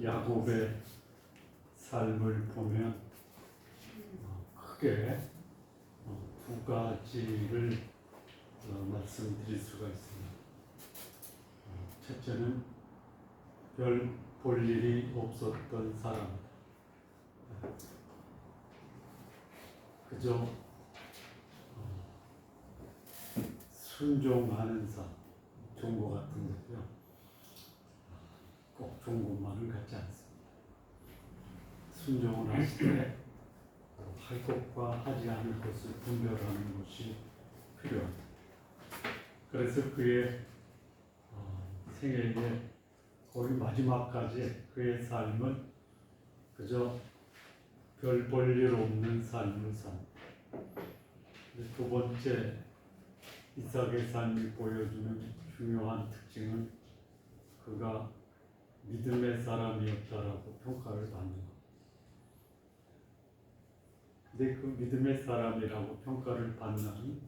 야곱의 삶을 보면 크게 두 가지를 말씀드릴 수가 있습니다. 첫째는 별 볼 일이 없었던 사람, 그저 순종하는 삶, 종고 같은 거죠. 꼭 종고만은 같지 않습니다. 순종을 하시되 할 것과 하지 않을 것을 분별하는 것이 필요합니다. 그래서 그의 생애의 거의 마지막까지 그의 삶은 그저 별 볼 일 없는 삶을 삽니다. 두 번째 이삭의 삶이 보여주는 중요한 특징은 그가 믿음의 사람이었다라고 평가를 받는 것. 근데 그 믿음의 사람이라고 평가를 받는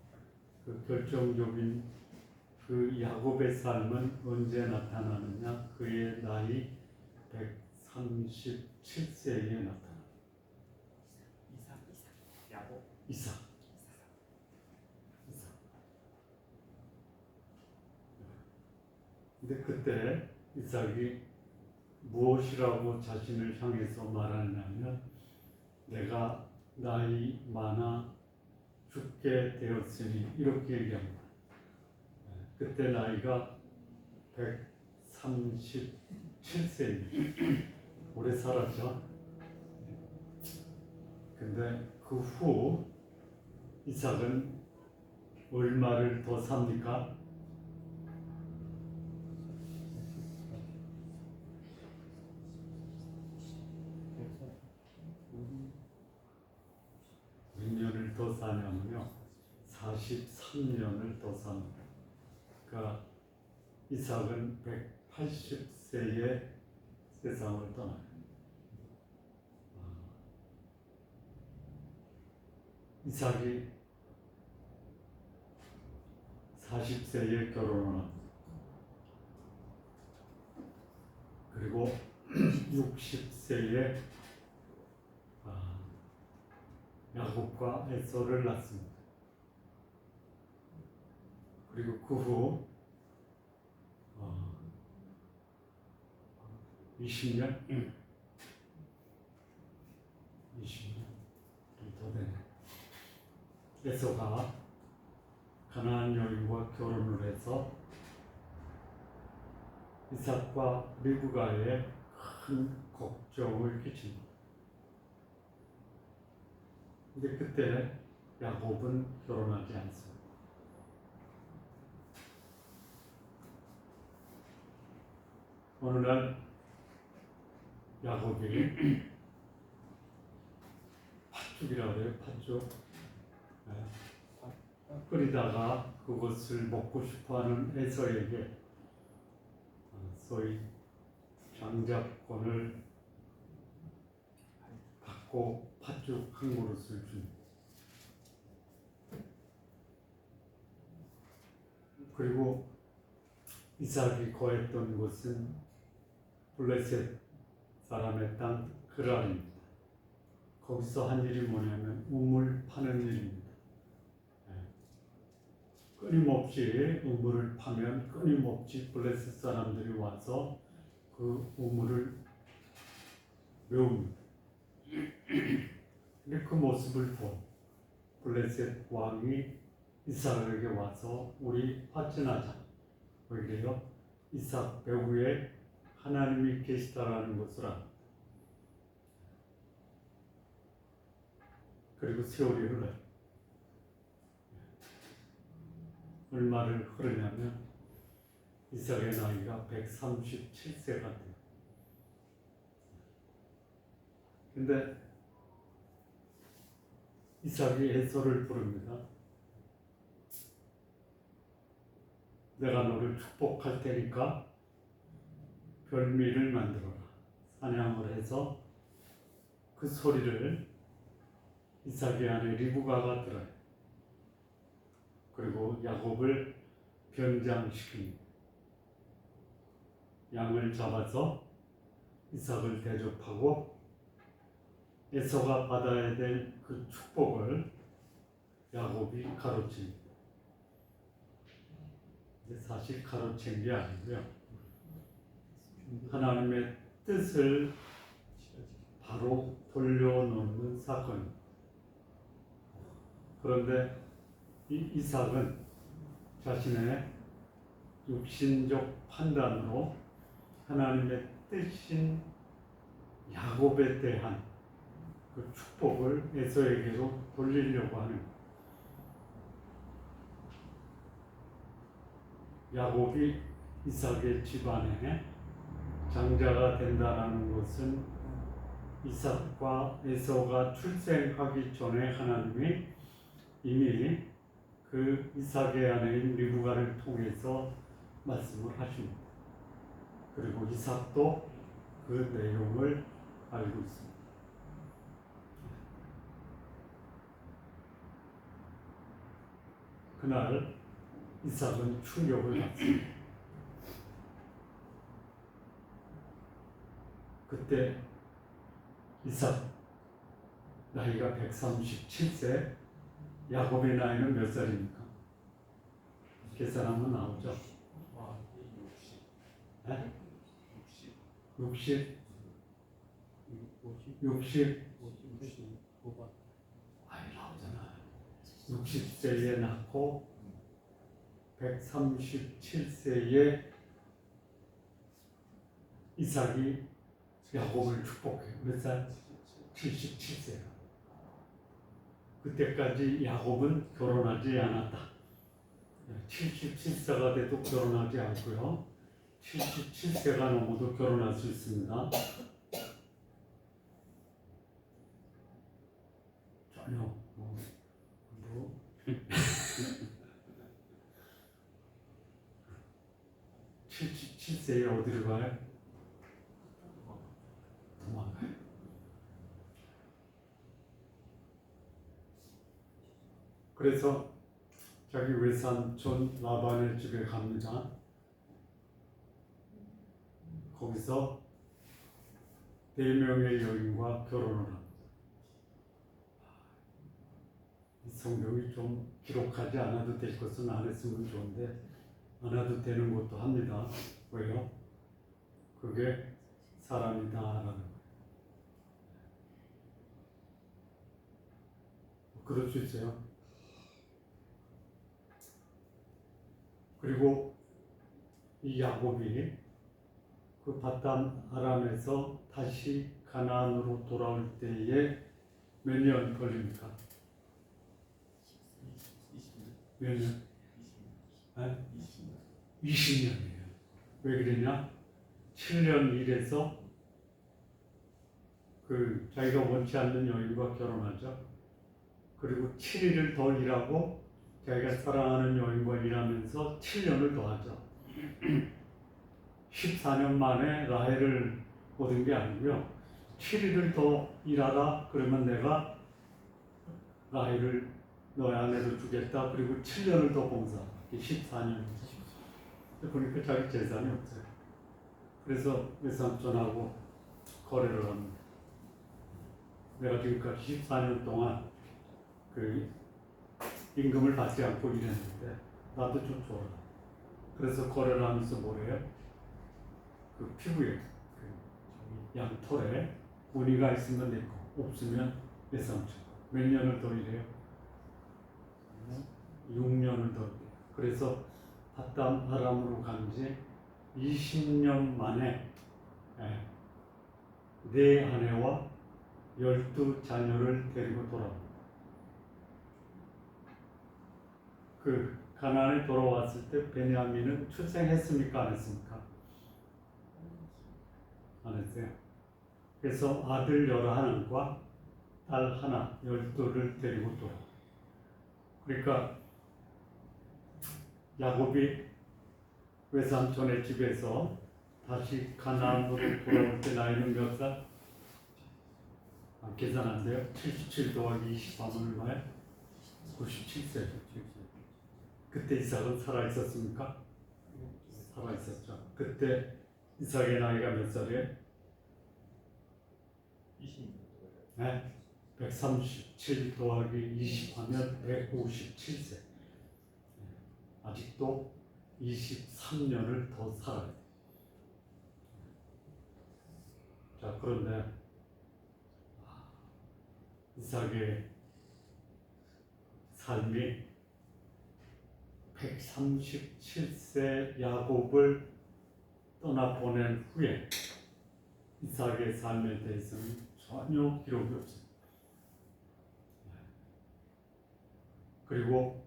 그 결정적인 그 야곱의 삶은 언제 나타나느냐? 그의 나이 137세에 나타납니다. 이삭. 근데 그때 이삭이 무엇이라고 자신을 향해서 말하냐면 내가 나이 많아 죽게 되었으니 이렇게 얘기합니다. 그때 나이가 137세입니다. 오래 살았죠. 근데 그 후 이삭은 얼마를 더 삽니까? 몇 년을 더 사냐면요, 43년을 더 삽니다. 그러니까 이삭은 180세에 세상을 떠나요. 이삭이 40세에 결혼을 합니다. 그리고 60세에 야곱과 에서를 낳습니다. 그리고 그 후 20년 더 되네. 에서가 가나안 여인과 결혼을 해서 이삭과 리브가에 큰 걱정을 끼칩니다. 근데 그때 야곱은 결혼하지 않습니다. 어느 날 야곱이 팥죽이라고 해요. 팥죽 끓이다가 그것을 먹고 싶어하는 에서에게 소위 장자권을 받고 팥죽 한 그릇을 줍니다. 그리고 이삭이 거했던 곳은 블레셋 사람의 땅 그랄입니다. 거기서 한 일이 뭐냐면 우물 파는 일입니다. 끊임없이 우물을 파면 끊임없이 블레셋 사람들이 와서 그 우물을 메웁니다. 근데 그 모습을 본 블레셋 왕이 이삭에게 와서 우리 화친하자. 왜그래요? 이삭 배후에 하나님이 계시다라는 것을 압니다. 그리고 세월이 흘러요. 얼마를 흐르냐면 이삭의 나이가 137세가 돼요. 근데 이삭이 에서를 부릅니다. 내가 너를 축복할 테니까 별미를 만들어라. 사냥을 해서 그 소리를 이삭의 아내 리브가가 들어요. 그리고 야곱을 변장시킵니다. 양을 잡아서 이삭을 대접하고 에서가 받아야 될 그 축복을 야곱이 가로챈. 사실 가로챈 게 아니고요. 하나님의 뜻을 바로 돌려놓는 사건. 그런데 이 이삭은 자신의 육신적 판단으로 하나님의 뜻인 야곱에 대한 그 축복을 에서에게로 돌리려고 하는. 야곱이 이삭의 집안에 장자가 된다는 것은 이삭과 에서가 출생하기 전에 하나님이 이미 그 이삭의 아내인 리브가를 통해서 말씀을 하십니다. 그리고 이삭도 그 내용을 알고 있습니다. 그날 이삭은 충격을 받습니다. 그때 이삭 나이가 137세, 야곱의 나이는 몇 살입니까? 계산하면 나오죠. 60 아니 나오잖아. 60세에 낳고 137세에 이삭이 야곱을 축복해요. 몇 살? 77세야. 그때까지 야곱은 결혼하지 않았다. 77세가 돼도 결혼하지 않고요. 77세가 넘어도 결혼할 수 있습니다. 전혀 77세에 어디를 가요? 도망가요. 그래서 자기 외삼촌 라반의 집에 갑니다. 거기서 4명의 여인과 결혼을 합니다. 이 성경이 좀 기록하지 않아도 될 것은 안 했으면 좋은데 안 해도 되는 것도 합니다. 왜요? 그게 사람이다라는 거예요. 그럴 수 있어요. 그리고 이 야곱이 그 바단 아람에서 다시 가나안으로 돌아올 때에 몇 년 걸립니까? 몇 년? 20년이에요. 왜 그러냐? 7년 일해서 그 자기가 원치 않는 여인과 결혼하죠. 그리고 7일을 더 일하고 자기가 사랑하는 여인과 일하면서 7년을 더 하죠. 14년 만에 라헬을 얻은 게 아니고요. 7일을 더 일하라 그러면 내가 라헬을 너의 아내로 주겠다. 그리고 7년을 더 봉사. 14년. 보니까 자기 재산이 없어요. 그래서 외삼촌하고 거래를 합니다. 내가 지금까지 14년 동안 그 임금을 받지 않고 일했는데 나도 좀 줘라. 그래서 거래를 하면서 뭐래요? 그 피부에 그 양털에 무늬가 있으면 내 거, 없으면 외삼촌. 몇 년을 더 일해요? 6년을 더 일해요. 그래서 바단 아람으로 간 지 20년 만에 네 아내와 12자녀를 데리고 돌아옵니다. 그 가나안에 돌아왔을 때 베냐민은 출생했습니까? 안 했습니까? 안 했어요. 그래서 아들 11과 딸 하나 12를 데리고 돌아옵니다. 그러니까 야곱이 외삼촌의 집에서 다시 가나안으로 돌아올 때 나이는 몇 살? 계산 안 돼요? 77 더하기 20 하면 얼마예요? 97세. 그때 이삭은 살아 있었습니까? 살아 있었죠. 그때 이삭의 나이가 몇 살이에요? 네? 137 더하기 20 하면 157세. 아직도 23년을 더 살아야 돼. 자, 그런데 이삭의 삶이 137세 야곱을 떠나보낸 후에 이삭의 삶에 대해서는 전혀 기록이 없어요. 그리고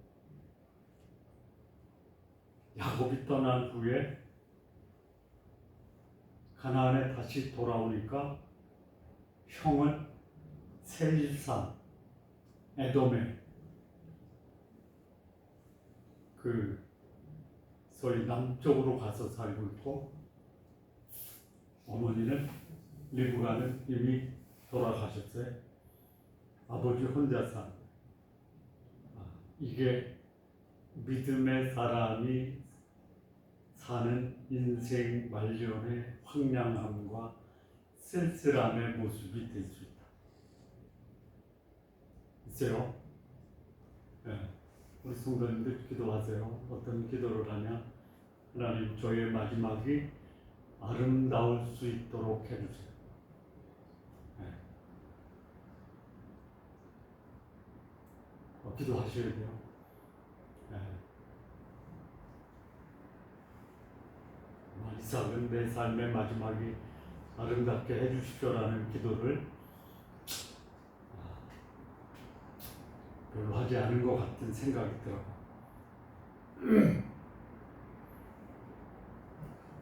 야곱이 떠난 후에 가나안에 다시 돌아오니까 형은 세일산 에돔에 소위 남쪽으로 가서 살고 있고, 어머니는 리브가는 이미 돌아가셨어요. 아버지 혼자 산. 이게 믿음의 사람이 사는 인생 말년의 황량함과 쓸쓸함의 모습이 될 수 있다. 있어요? 네. 우리 성도님들 기도하세요. 어떤 기도를 하냐? 하나님, 저의 마지막이 아름다울 수 있도록 해주세요. 네. 기도하셔야 돼요. 네. 이삭은 내 삶의 마지막이 아름답게 해주십시오라는 기도를 별로 하지 않은 것 같은 생각이 들어요.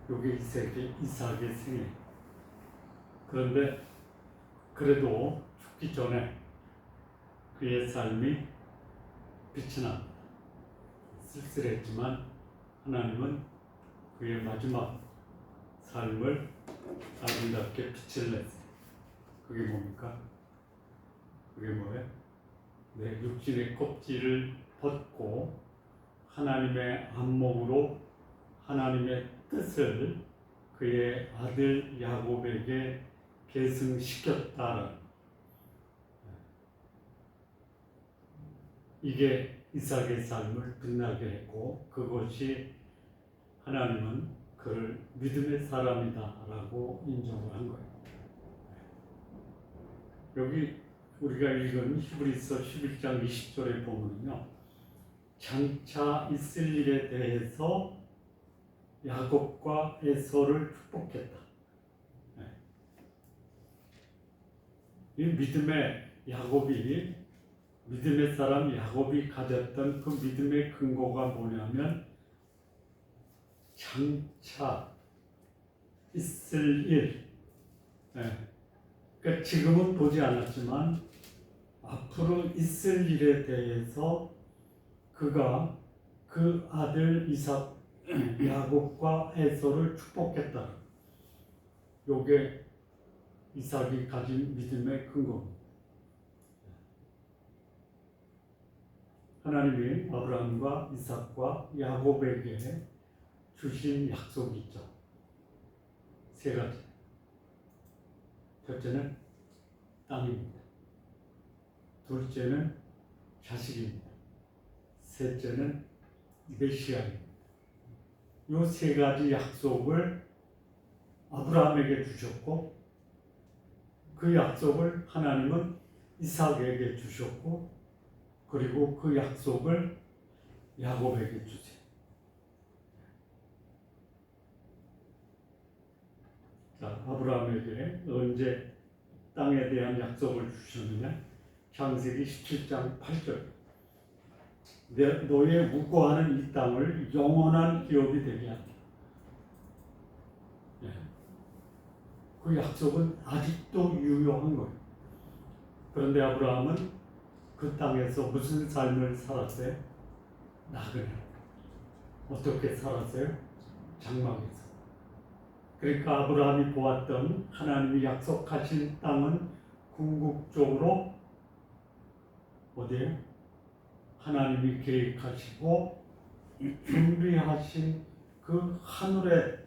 여기 이삭의 생애. 그런데 그래도 죽기 전에 그의 삶이 빛이 납니다. 쓸쓸했지만 하나님은 그의 마지막 삶을 아름답게 빛을 냈어요. 그게 뭡니까? 그게 뭐예요? 내 육신의 껍질을 벗고 하나님의 안목으로 하나님의 뜻을 그의 아들 야곱에게 계승시켰다는, 이게 이삭의 삶을 빛나게 했고, 그것이 하나님은 그를 믿음의 사람이다라고 인정을 한 거예요. 여기 우리가 읽은 히브리서 11장 20절에 보면요, 장차 있을 일에 대해서 야곱과 에서를 축복했다. 이 믿음의 사람 야곱이 가졌던 그 믿음의 근거가 뭐냐면, 장차 있을 일. 그러니까 지금은 보지 않았지만 앞으로 있을 일에 대해서 그가 그 아들 야곱과 에서를 축복했다. 요게 이삭이 가진 믿음의 근거입니다. 하나님이 아브라함과 이삭과 야곱에게 주신 약속이 있죠. 세 가지. 첫째는 땅입니다. 둘째는 자식입니다. 셋째는 메시아입니다. 이 세 가지 약속을 아브라함에게 주셨고, 그 약속을 하나님은 이삭에게 주셨고, 그리고 그 약속을 야곱에게 주세요. 자, 아브라함에게 언제 땅에 대한 약속을 주셨느냐? 창세기 17장 8절. 너의 우거하는 이 땅을 영원한 기업이 되게 한다. 그 약속은 아직도 유효한 거예요. 그런데 아브라함은 그 땅에서 무슨 삶을 살았어요? 나그네. 어떻게 살았어요? 장막에서. 그러니까 아브라함이 보았던 하나님이 약속하신 땅은 궁극적으로 어디에? 하나님이 계획하시고 준비하신 그 하늘의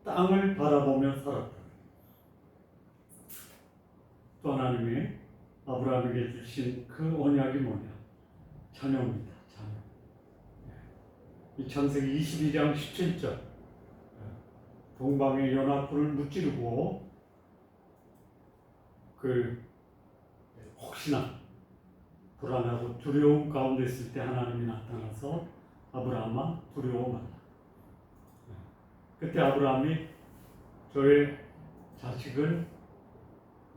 땅을 바라보며 살았다. 또 또 하나님이 아브라함에게 주신 그 언약이 뭐냐? 자녀입니다. 자녀. 이 창세기 22장 17절 동방의 연합군을 무찌르고 그 혹시나 불안하고 두려움 가운데 있을 때 하나님이 나타나서 아브라함아 두려워 말라. 그때 아브라함이 저의 자식을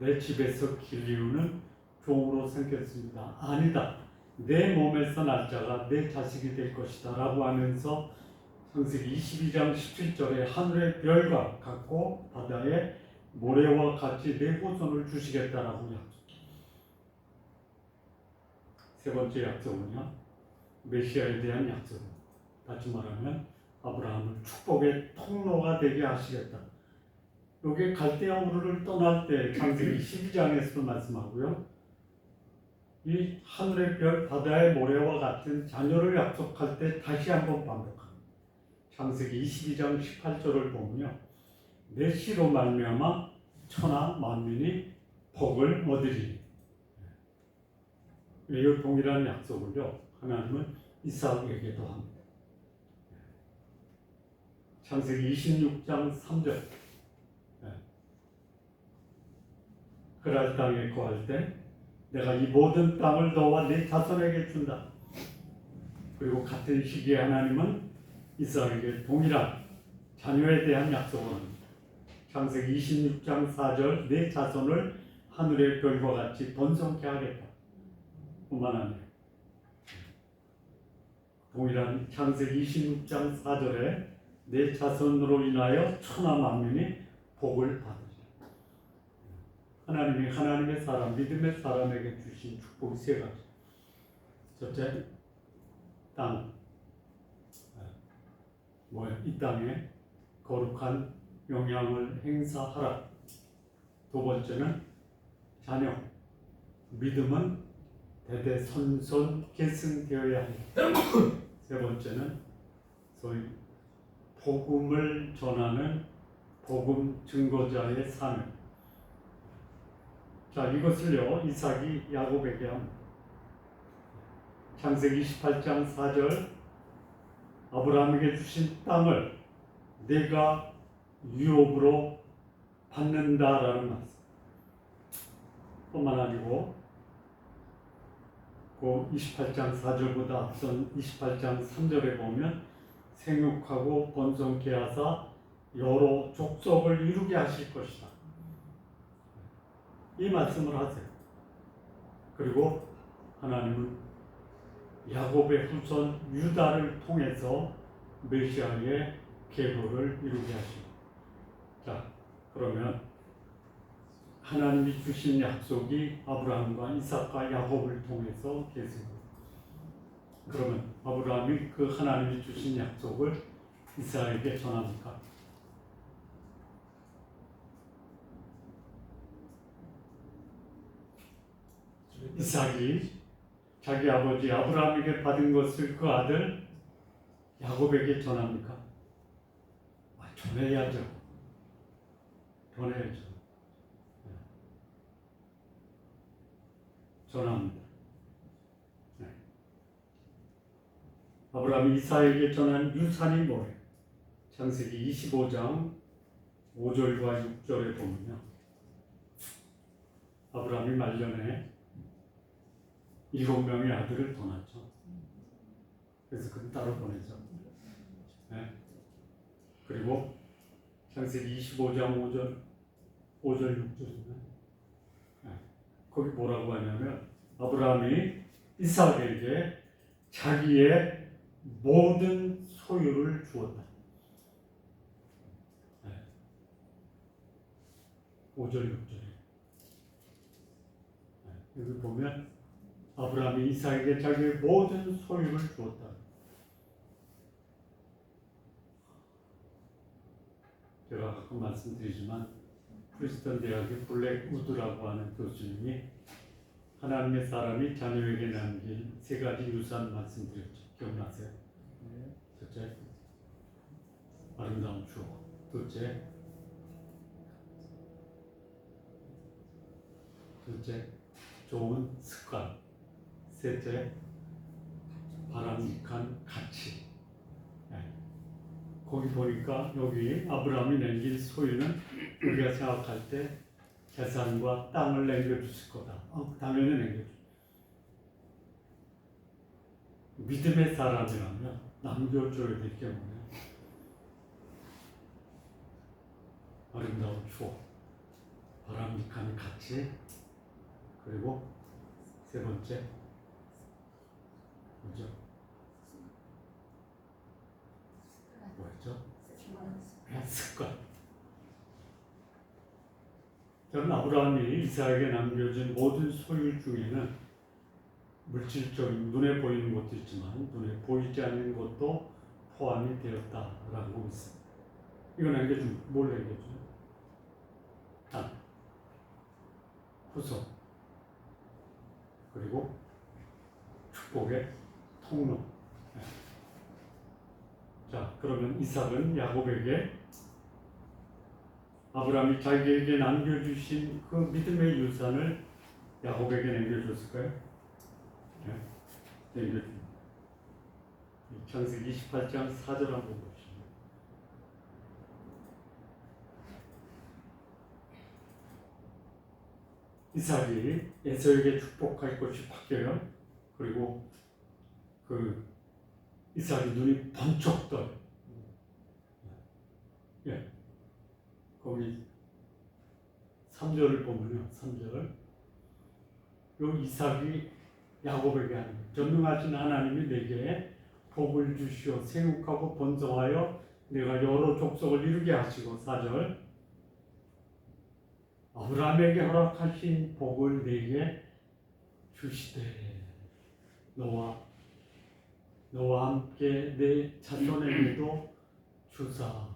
내 집에서 기르는 종으로 생겼습니다. 아니다. 내 몸에서 날 자가 내 자식이 될 것이다 라고 하면서 창세기 22장 17절에 하늘의 별과 같고 바다의 모래와 같이 내 후손을 주시겠다라고 약속. 세 번째 약속은요, 메시아에 대한 약속. 다시 말하면 아브라함을 축복의 통로가 되게 하시겠다. 이게 갈대아 우르를 떠날 때 창세기 12장에서도 말씀하고요. 이 하늘의 별, 바다의 모래와 같은 자녀를 약속할 때 다시 한번 반복합니다. 창세기 22장 18절을 보면요. 내 씨로 말미암아 천하 만민이 복을 얻으리니. 이 동일한 약속을요. 하나님은 이삭에게도 합니다. 창세기 26장 3절 그랄 땅에 거할 때 내가 이 모든 땅을 너와 네 자손에게 준다. 그리고 같은 시기에 하나님은 이삭에게 동일한 자녀에 대한 약속을 합니다. 창세기 26장 4절 내 자손을 하늘의 별과 같이 번성케 하겠다. 뿐만 아니라 동일한 창세기 26장 4절에 내 자손으로 인하여 천하 만민이 복을 받으리라. 하나님이 하나님의 사람, 믿음의 사람에게 주신 축복이 세 가지. 첫째, 땅. 이 땅에 거룩한 영향을 행사하라. 두 번째는 자녀. 믿음은 대대손손 계승되어야 한다. 세 번째는 소위 복음을 전하는 복음 증거자의 사명. 자, 이것을요 이삭이 야곱에게 합니다. 창세기 28장 4절 아브라함에게 주신 땅을 내가 유업으로 받는다라는 말씀. 뿐만 아니고 그 28장 4절보다 앞선 28장 3절에 보면 생육하고 번성케 하사 여러 족속을 이루게 하실 것이다. 이 말씀을 하세요. 그리고 하나님은 야곱의 후손 유다를 통해서 메시아의 계보를 이루게 하시고. 자, 그러면 하나님이 주신 약속이 아브라함과 이삭과 야곱을 통해서 계승합니다. 그러면 아브라함이 그 하나님이 주신 약속을 이삭에게 전합니까? 이삭이 자기 아버지 아브라함에게 받은 것을 그 아들 야곱에게 전합니까? 전해야죠. 전해야죠. 전합니다. 네. 아브라함이 이삭에게 전한 유산이 뭐예요? 창세기 25장 5절과 6절에 보면요. 아브라함이 말년에 7명의 아들을 더 낳죠. 그래서 그는 따로 보내죠. 네. 그리고 창세기 25장 5절 6절인가요? 네. 거기 뭐라고 하냐면 아브라함이 이삭에게 자기의 모든 소유를 주었다. 네. 5절 6절에 네. 여기 보면 아브라함이 이삭에게 자기의 모든 소유를 주었다. 제가 가끔 말씀드리지만 프리스턴 대학의 블랙 우드라고 하는 교수님이 하나님의 사람이 자녀에게 남긴 세 가지 유산 말씀드렸죠. 기억나세요? 네. 첫째, 아름다운 추억. 둘째, 둘째, 좋은 습관. 셋째, 바람직한 가치. 거기 보니까 여기 아브라함이 남긴 소유는 우리가 생각할 때 재산과 땅을 남겨주실 거다. 당연히 남겨주. 믿음의 사람이라면 남겨줘야 될 게 뭐냐? 아름다운 추억, 바람직한 가치, 그리고 세 번째 뭐죠? 뭐였죠? 습관. 저는 아브라함이 이삭에게 남겨준 모든 소유 중에는 물질적인 눈에 보이는 것도 있지만 눈에 보이지 않는 것도 포함이 되었다라고 있습니다. 이거 남겨준 뭘 남겨주죠? 땅, 후손, 그리고 축복의 통로. 자, 그러면 이삭은 야곱에게 아브라함이 자기에게 남겨주신 그 믿음의 유산을 야곱에게 남겨줬을까요? 네, 남겨줍니다. 창세기 28장 4절 한번 봅시다. 이삭이 에서에게 축복할 것이 바뀌어요. 그리고 그 이삭이 눈이 번쩍 떠요. 예. 거기 3절을 보면요. 3절. 요 이삭이 야곱에게 하는 거예요. 전능하신 하나님이 내게 복을 주시어 생육하고 번성하여 내가 여러 족속을 이루게 하시고 4절. 아브라함에게 허락하신 복을 내게 주시되 너와 함께 내 자손에게도 주사.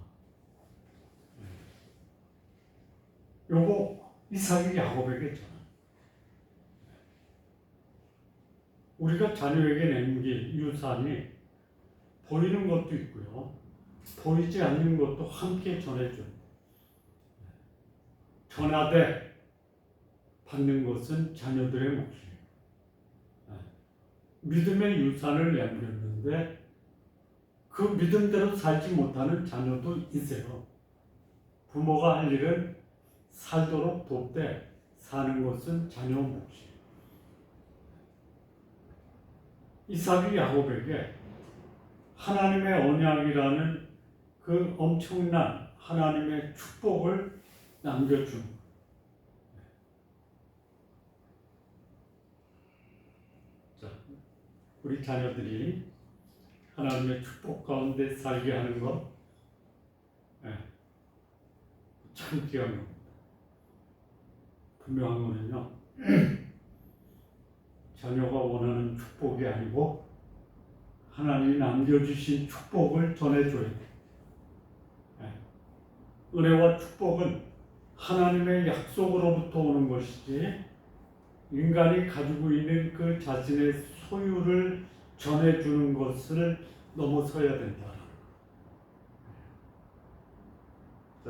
요거 이삭이 야곱에게 전한. 우리가 자녀에게 남길 유산이 보이는 것도 있고요, 보이지 않는 것도 함께 전해줘요. 전하되 받는 것은 자녀들의 몫이에요. 믿음의 유산을 남겼는데 그 믿음대로 살지 못하는 자녀도 있어요. 부모가 할 일은 살도록 돕되 사는 것은 자녀 몫이에요. 이삭이 야곱에게 하나님의 언약이라는 그 엄청난 하나님의 축복을 남겨준 거예요. 자, 우리 자녀들이 하나님의 축복 가운데 살게 하는 것, 참 귀한 겁니다. 분명한 거는요, 자녀가 원하는 축복이 아니고 하나님이 남겨주신 축복을 전해줘야 돼요. 은혜와 축복은 하나님의 약속으로부터 오는 것이지 인간이 가지고 있는 그 자신의 소유를 전해주는 것을 넘어서야 된다.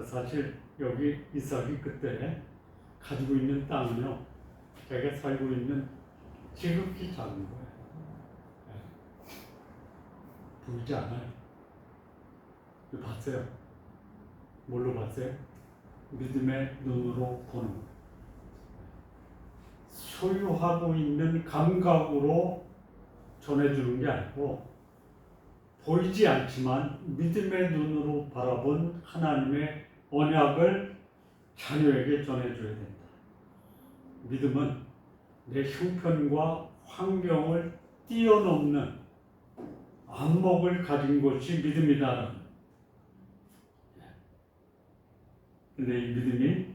사실 여기 이삭이 그때 가지고 있는 땅은요, 자기가 살고 있는 지극히 작은 거예요. 보이지 않아요. 봤어요. 뭘로 봤어요? 믿음의 눈으로 보는 거예요. 소유하고 있는 감각으로 전해주는 게 아니고 보이지 않지만 믿음의 눈으로 바라본 하나님의 언약을 자녀에게 전해줘야 된다. 믿음은 내 형편과 환경을 뛰어넘는 안목을 가진 것이 믿음이다. 근데 이 믿음이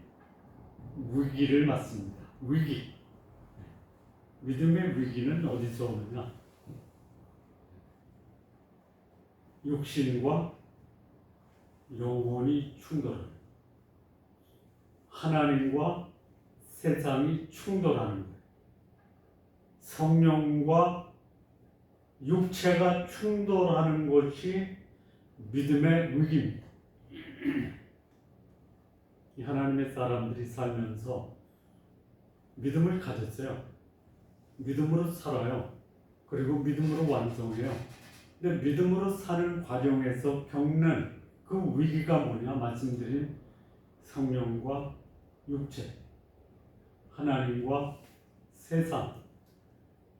위기를 맞습니다. 위기. 믿음의 위기는 어디서 오느냐? 육신과 영혼이 충돌합니다. 하나님과 세상이 충돌하는 거예요. 성령과 육체가 충돌하는 것이 믿음의 위기입니다. 이 하나님의 사람들이 살면서 믿음을 가졌어요. 믿음으로 살아요. 그리고 믿음으로 완성해요. 근데 믿음으로 사는 과정에서 겪는 그 위기가 뭐냐? 말씀드린 성령과 육체, 하나님과 세상,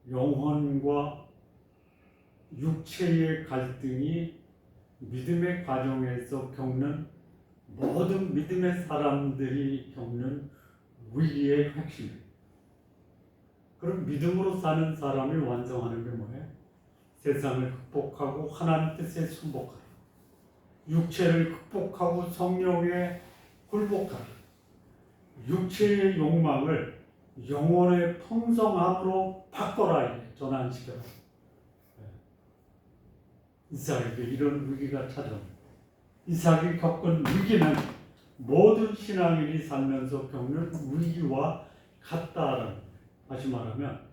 영혼과 육체의 갈등이 믿음의 과정에서 겪는 모든 믿음의 사람들이 겪는 위기의 핵심이에요. 그럼 믿음으로 사는 사람이 완성하는 게 뭐예요? 세상을 극복하고 하나님 뜻에 순복하라. 육체를 극복하고 성령에 굴복하라. 육체의 욕망을 영혼의 풍성함으로 바꿔라. 전환시켜라. 이삭에게 이런 위기가 찾아옵니다. 이삭이 겪은 위기는 모든 신앙인이 살면서 겪는 위기와 같다라는 거예요. 다시 말하면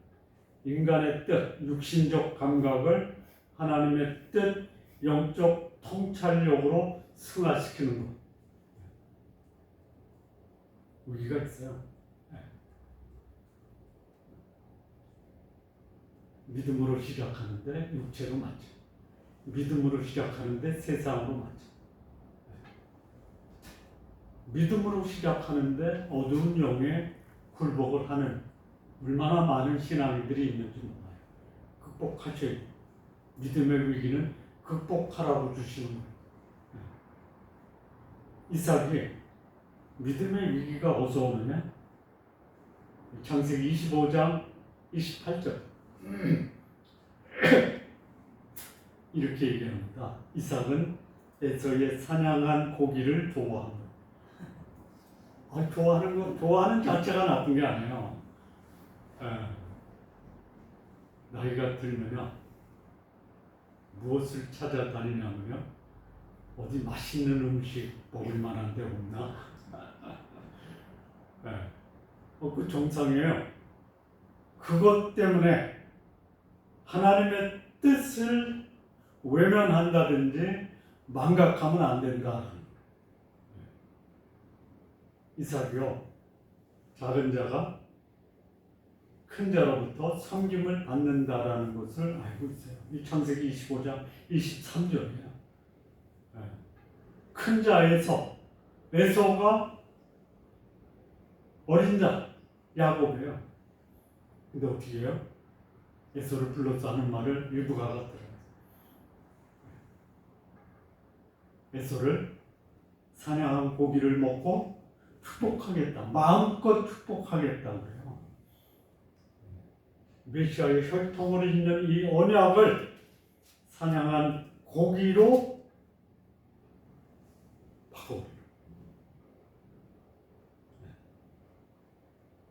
인간의 뜻, 육신적 감각을 하나님의 뜻, 영적 통찰력으로 승화시키는 것. 위기가 있어요. 믿음으로 시작하는데 육체로 맞죠. 믿음으로 시작하는데 세상으로 맞죠. 믿음으로 시작하는데 어두운 영에 굴복을 하는 얼마나 많은 신앙인들이 있는지 몰라요. 극복하셔야 돼요. 믿음의 위기는 극복하라고 주시는 거예요. 이삭이 믿음의 위기가 어디서 오느냐? 창세기 25장 28절 이렇게 얘기합니다. 이삭은 에서의 사냥한 고기를 좋아합니다. 좋아하는 자체가 나쁜 게 아니에요. 나이가 들면요, 무엇을 찾아다니냐면요, 어디 맛있는 음식 먹을 만한 데 없나? 그 정상이에요. 그것 때문에 하나님의 뜻을 외면한다든지 망각하면 안 된다. 이삭이요, 작은 자가 큰 자로부터 섬김을 받는다라는 것을 알고 있어요. 이 창세기 25장 23절이에요. 큰 자에서 에서가 어린 자 야곱이에요. 근데 어떻게 해요? 에서를 불러서 하는 말을 일부가 같더라고요. 에서를 사냥한 고기를 먹고 축복하겠다. 마음껏 축복하겠다 그래요. 메시아의 혈통으로 있는 이 언약을 사냥한 고기로 바꿔버려요.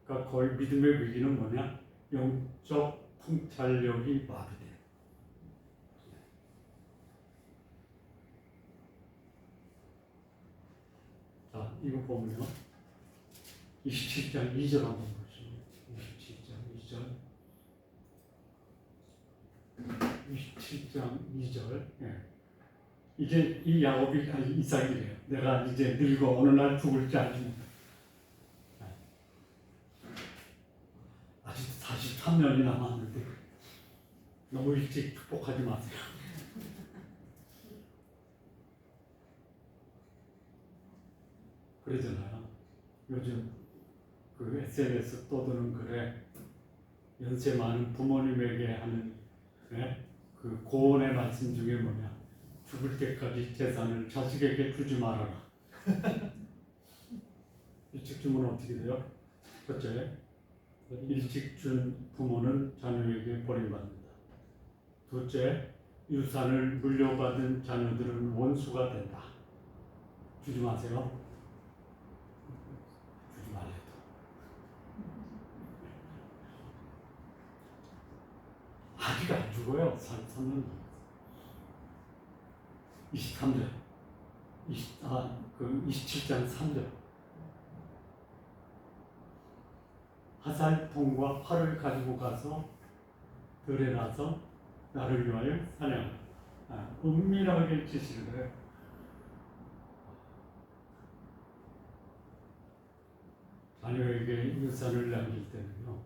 그러니까 거의 믿음의 위기는 뭐냐? 영적 통찰력이 마비돼요. 자, 이거 보면요, 27장 2절 한번 보시죠. 27장 2절. 이제 이 야곱이 이삭이래요. 내가 이제 늙어 어느 날 죽을지 알지. 아직 43년이 남았는데 너무 일찍 축복하지 마세요. 그러잖아요. 요즘 그 SNS 떠드는 글에 연세 많은 부모님에게 하는 그 고언의 말씀 중에 뭐냐? 죽을 때까지 재산을 자식에게 주지 말아라. 일찍 주면 어떻게 돼요? 첫째, 일찍 준 부모는 자녀에게 버림받는다. 둘째, 유산을 물려받은 자녀들은 원수가 된다. 주지 마세요. 주지 말래도. 아직 안 죽어요. 43년. 23절. 27장 3절. 화살통과 활을 가지고 가서 들에 나서 나를 위하여 사냥하라. 은밀하게 지시를 해요. 자녀에게 유산을 남길 때는요,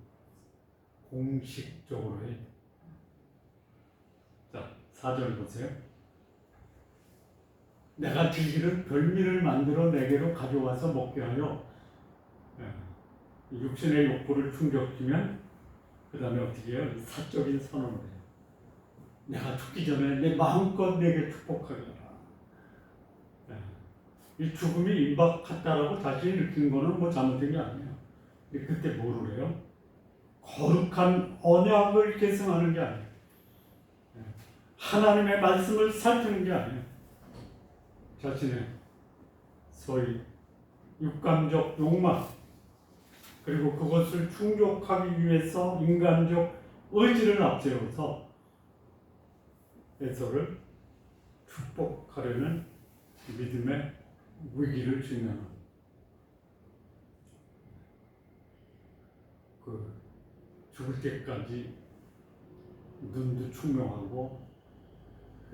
공식적으로 해야 돼요. 자, 4절 보세요. 내가 즐기는 별미를 만들어 내게로 가져와서 먹게 하여 육신의 욕구를 충족시키면 그 다음에 어떻게 해요? 사적인 선언을 해요. 내가 죽기 전에 내 마음껏 내게 축복하게 하라. 이 죽음이 임박했다라고 자신이 느낀 거는 뭐 잘못된 게 아니에요. 근데 그때 뭐를 해요? 거룩한 언약을 계승하는 게 아니에요. 하나님의 말씀을 살피는 게 아니에요. 자신의 소위 육감적 욕망, 그리고 그것을 충족하기 위해서 인간적 의지를 앞세워서 에서를 축복하려는 믿음의 위기를 직면하는, 그 죽을 때까지 눈도 총명하고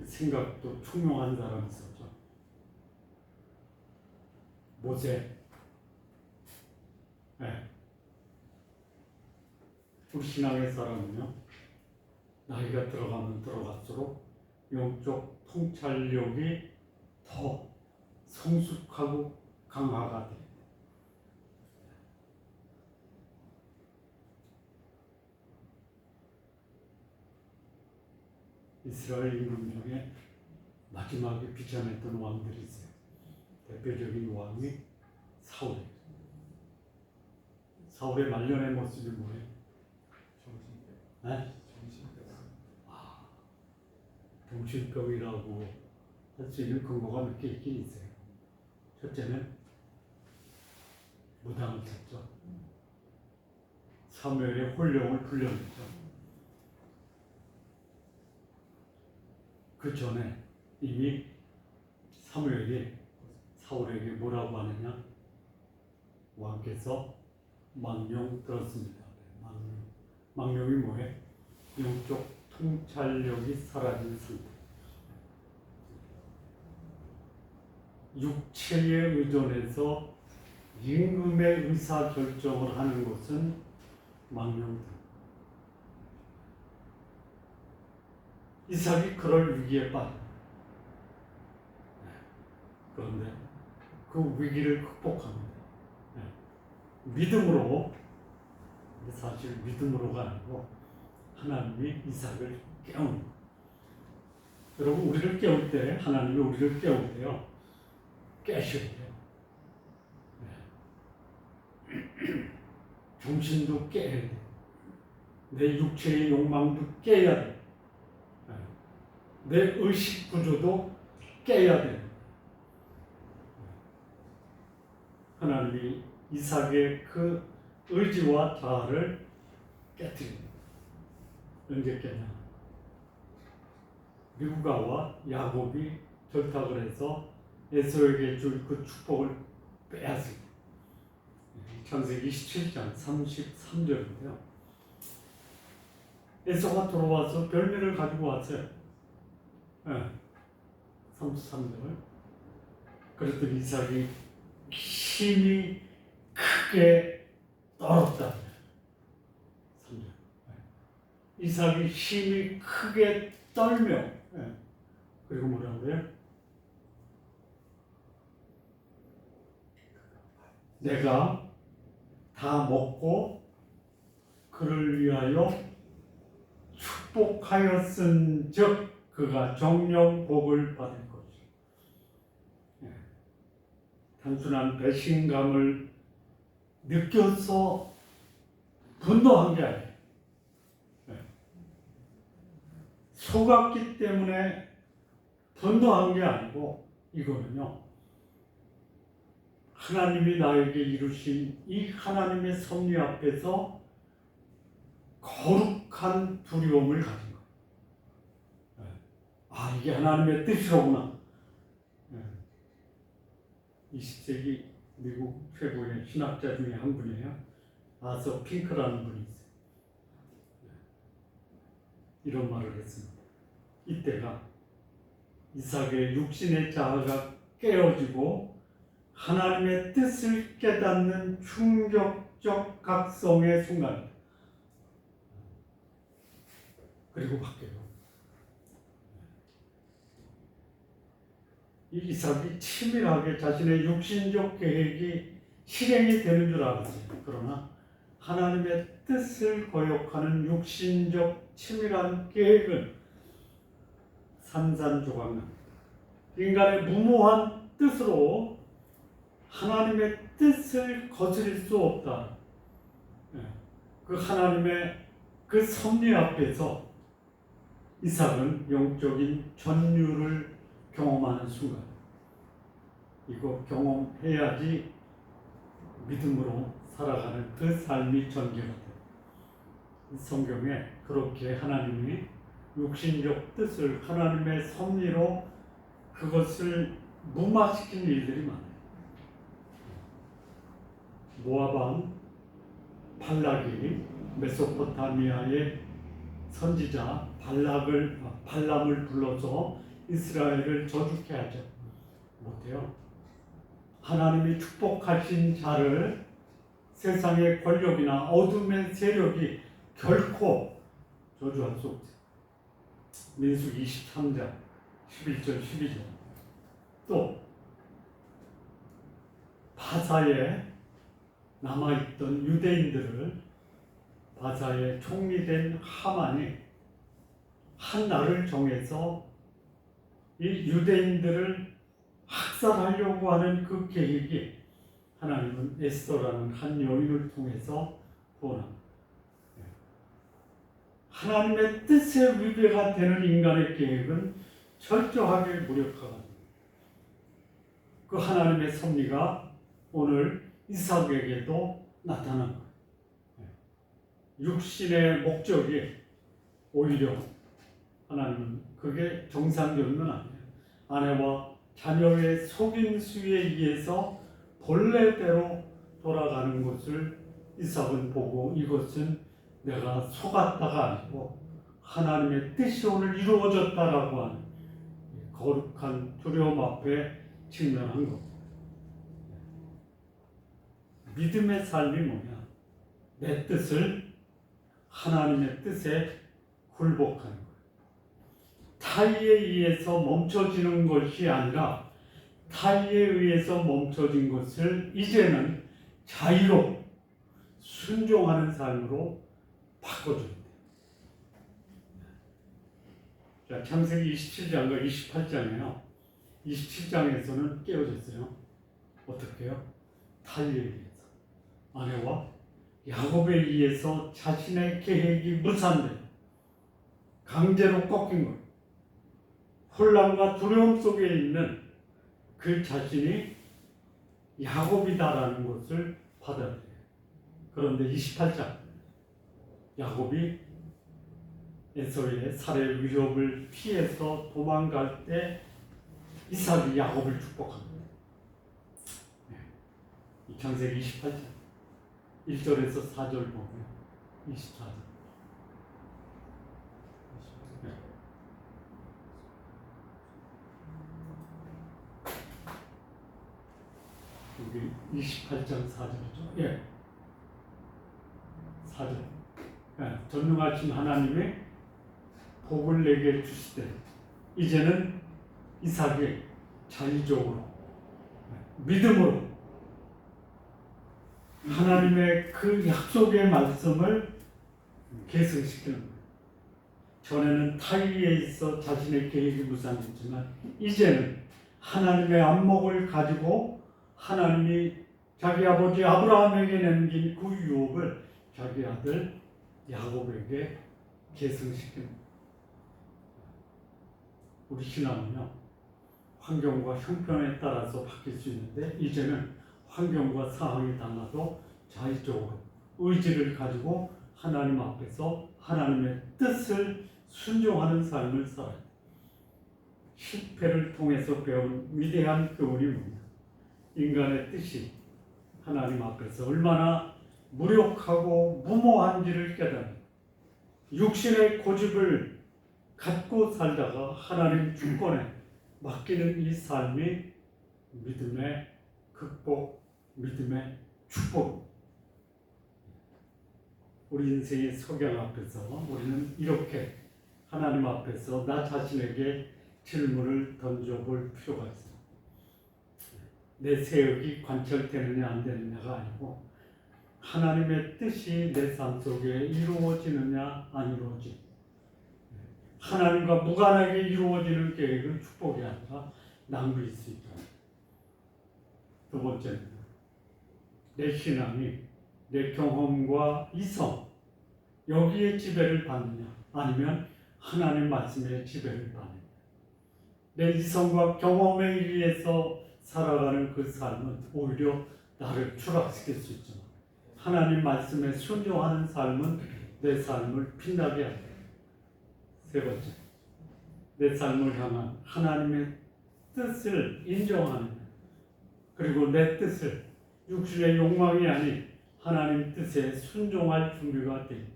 생각도 총명한 사람이 있었죠. 모세. 네. 우리 신앙의 사람은요, 나이가 들어가면 들어갈수록 영적 통찰력이 더 성숙하고 강화가 돼요. 이스라엘 임금 중에 마지막에 비참했던 왕들이 있어요. 대표적인 왕이 사울이에요. 사울의 말년의 모습이 뭐예요? 정신병. 정신병이라고 할 수 있는 근거가 몇 개 있긴 있어요. 첫째는 무당을 쳤죠. 사무엘의 홀령을 불려냈죠. 그 전에 이미 사무엘이 사울에게 뭐라고 하느냐? 왕께서 망령 들었습니다. 망령이 뭐예요? 영적 통찰력이 사라진 상태. 육체에 의존해서 임금의 의사 결정을 하는 것은 망령이다. 이삭이 그럴 위기에 빠져. 그런데 그 위기를 극복합니다. 믿음으로, 사실 믿음으로가 아니고 하나님이 이삭을 깨우는 거예요. 여러분, 우리를 깨울 때, 하나님이 우리를 깨울 때요, 깨셔야 돼요. 정신도 깨야 돼요. 내 육체의 욕망도 깨야 돼요. 내 의식 구조도 깨야 돼요. 하나님이 이삭의 그 의지와 자아를 깨뜨립니다. 언제 깨냐? 르브가와 야곱이 결탁을 해서 에서에게 줄 그 축복을 빼앗습니다. 창세기 27장 33절인데요. 에서가 돌아와서 별미를 가지고 왔어요. 33절. 그랬더니 이삭이 힘이 크게 떨었다. 3절. 이삭이 힘이 크게 떨며, 그리고 뭐라고요? 내가 다 먹고 그를 위하여 축복하였은즉 그가 정령 복을 받을 것이다. 단순한 배신감을 느껴서 분노한 게 아니에요. 속았기 때문에 분노한 게 아니고, 이거는요, 하나님이 나에게 이루신 이 하나님의 섭리 앞에서 거룩한 두려움을 가진 거예요. 아, 이게 하나님의 뜻이로구나. 20세기 미국 최고의 신학자 중에 한 분이에요. 아서 핑크라는 분이 있어요. 이런 말을 했습니다. 이때가 이삭의 육신의 자아가 깨어지고 하나님의 뜻을 깨닫는 충격적 각성의 순간입니다. 그리고 바뀌어요. 이삭이 치밀하게 자신의 육신적 계획이 실행이 되는 줄 알았어요. 그러나 하나님의 뜻을 거역하는 육신적 치밀한 계획은 산산조각납니다. 인간의 무모한 뜻으로 하나님의 뜻을 거스릴 수 없다. 그 하나님의 그 섭리 앞에서 이삭은 영적인 전율을 경험하는 순간, 이거 경험해야지 믿음으로 살아가는 그 삶이 전개가 돼요. 성경에 그렇게 하나님이 육신적 뜻을 하나님의 섭리로 그것을 무마시킨 일들이 많아요. 모압 왕 발락이 메소포타미아의 선지자 발람을 불러서 이스라엘을 저주케 하죠. 못해요. 하나님이 축복하신 자를 세상의 권력이나 어둠의 세력이 결코 저주할 수 없어요. 민수기 23장 11절 12절. 또 바사에 남아있던 유대인들을 바사의 총리된 하만이 한 날을 정해서 이 유대인들을 학살하려고 하는 그 계획이 하나님은 에스더라는 한 여인을 통해서 구원합니다. 하나님의 뜻에 위배가 되는 인간의 계획은 철저하게 무력화합니다. 그 하나님의 섭리가 오늘 이삭에게도 나타난 거예요. 육신의 목적이 오히려 하나님은 그게 정상적인 건 아니에요. 아내와 자녀의 속임수에 의해서 본래대로 돌아가는 것을 이삭은 보고 이것은 내가 속았다가 아니고 하나님의 뜻이 오늘 이루어졌다라고 하는 거룩한 두려움 앞에 직면한 겁니다. 믿음의 삶이 뭐냐? 내 뜻을 하나님의 뜻에 굴복하는 거예요. 타의에 의해서 멈춰지는 것이 아니라 타의에 의해서 멈춰진 것을 이제는 자유로 순종하는 삶으로 바꿔줍니다. 자, 창세기 27장과 28장에요. 27장에서는 깨어졌어요. 어떻게 해요? 타의에 의해서. 아내와 야곱에 의해서 자신의 계획이 무산돼요. 강제로 꺾인 거예요. 혼란과 두려움 속에 있는 그 자신이 야곱이다라는 것을 받아들여요. 그런데 28장 야곱이 에서의 살해 위협을 피해서 도망갈 때 이삭이 야곱을 축복합니다. 이 창세기 28장 1절에서 4절 보면 24절. 여기 28장 4절이죠. 예. 4절. 예. 전능하신 하나님이 복을 내게 주시되 이제는 이삭이 자의적으로 믿음으로 하나님의 그 약속의 말씀을 계승시키는 거예요. 전에는 타의에 있어 자신의 계획이 무산됐지만 이제는 하나님의 안목을 가지고 하나님이 자기 아버지 아브라함에게 남긴 그 유업을 자기 아들 야곱에게 계승시키는 거예요. 우리 신앙은요, 환경과 형편에 따라서 바뀔 수 있는데 이제는 환경과 상황이 달라도 자의적으로 의지를 가지고 하나님 앞에서 하나님의 뜻을 순종하는 삶을 살아요. 실패를 통해서 배운 위대한 교훈이 뭐냐? 인간의 뜻이 하나님 앞에서 얼마나 무력하고 무모한지를 깨닫는, 육신의 고집을 갖고 살다가 하나님 주권에 맡기는 이 삶이 믿음의 극복, 믿음의 축복. 우리 인생의 석양 앞에서 우리는 이렇게 하나님 앞에서 나 자신에게 질문을 던져볼 필요가 있어. 내 세역이 관철되느냐 안 되느냐가 아니고 하나님의 뜻이 내 삶 속에 이루어지느냐 안 이루어지느냐. 하나님과 무관하게 이루어지는 계획은 축복이 아니라 낭비일 수 있다. 두 번째는 내 신앙이 내 경험과 이성 여기에 지배를 받느냐 아니면 하나님 말씀의 지배를 받느냐. 내 이성과 경험에 의해서 살아가는 그 삶은 오히려 나를 추락시킬 수 있지만 하나님 말씀에 순종하는 삶은 내 삶을 빛나게 한다. 세 번째, 내 삶을 향한 하나님의 뜻을 인정하는, 그리고 내 뜻을 육신의 욕망이 아닌 하나님 뜻에 순종할 준비가 됩니다.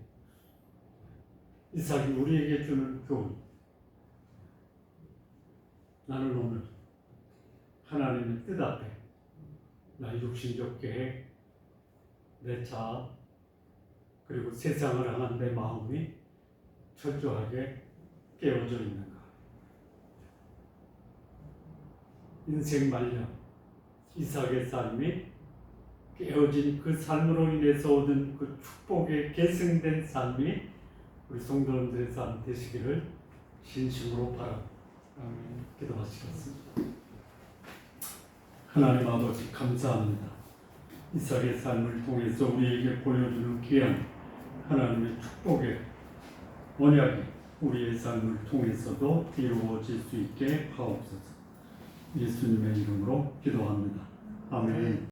이삭이 우리에게 주는 교훈. 나는 오늘 하나님의 뜻 앞에 나의 육신적 계획, 내 자아, 그리고 세상을 향한 내 마음이 철저하게 깨어져 있는가. 인생 말년 이삭의 삶이 깨어진 그 삶으로 인해서 얻은 그 축복에 계승된 삶이 우리 성도님들의 삶 되시기를 진심으로 바랍니다. 기도하시겠습니다. 하나님 아버지 감사합니다. 이삭의 삶을 통해서 우리에게 보여주는 귀한 하나님의 축복의 언약이 우리의 삶을 통해서도 이루어질 수 있게 하옵소서. 예수님의 이름으로 기도합니다. 아멘.